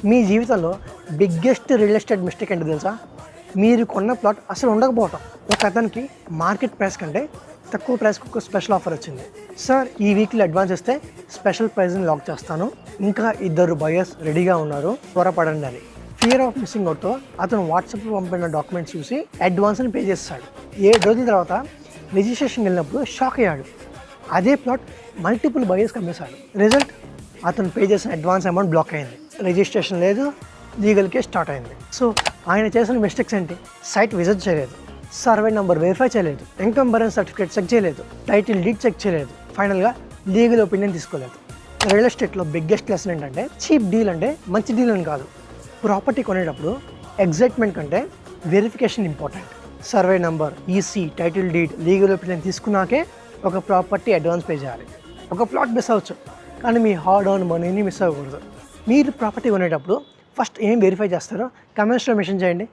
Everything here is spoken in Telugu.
మీ జీవితంలో బిగ్గెస్ట్ రియల్ ఎస్టేట్ మిస్టేక్ ఏంటో తెలుసా? మీరు కొన్న ప్లాట్ అసలు ఉండకపోవటం. ఒక అతనికి మార్కెట్ ప్రైస్ కంటే తక్కువ ప్రైస్కి ఒక స్పెషల్ ఆఫర్ వచ్చింది. సార్, ఈ వీక్లో అడ్వాన్స్ ఇస్తే స్పెషల్ ప్రైస్ని లాక్ చేస్తాను, ఇంకా 2 బయర్స్ రెడీగా ఉన్నారు, త్వరపడండి అని. ఫియర్ ఆఫ్ మిస్సింగ్ అవుట్తో అతను వాట్సాప్లో పంపిన డాక్యుమెంట్స్ చూసి అడ్వాన్స్ని పే చేస్తాడు. 7 రోజుల తర్వాత రిజిస్ట్రేషన్ వెళ్ళినప్పుడు షాక్ అయ్యాడు. అదే ప్లాట్ మల్టిపుల్ బయర్స్కి అమ్మేశాడు. రిజల్ట్, అతను పే చేసిన అడ్వాన్స్ అమౌంట్ బ్లాక్ అయింది, రిజిస్ట్రేషన్ లేదు, లీగల్ కేస్ స్టార్ట్ అయింది. సో ఆయన చేసిన మిస్టేక్స్ ఏంటి? సైట్ విజిట్ చేయలేదు, సర్వే నెంబర్ వెరిఫై చేయలేదు, ఎన్కంబరెన్స్ సర్టిఫికేట్ చెక్ చేయలేదు, టైటిల్ డీడ్ చెక్ చేయలేదు, ఫైనల్గా లీగల్ ఒపీనియన్ తీసుకోలేదు. రియల్ ఎస్టేట్లో బిగ్గెస్ట్ లెసన్ ఏంటంటే, చీప్ డీల్ అంటే మంచి డీల్ అని కాదు. ప్రాపర్టీ కొనేటప్పుడు ఎగ్జైట్మెంట్ కంటే verification important. Survey number, EC, title deed, legal opinion తీసుకున్నాకే ఒక ప్రాపర్టీ అడ్వాన్స్ పే చేయాలి. ఒక ప్లాట్ మిస్ అవ్వచ్చు, కానీ మీ హార్డ్ ఎర్న్ మనీని మిస్ అవ్వకూడదు. మీరు ప్రాపర్టీ కొనేటప్పుడు ఫస్ట్ ఏం వెరిఫై చేస్తారో కమెంట్స్లో మెన్షన్ చేయండి.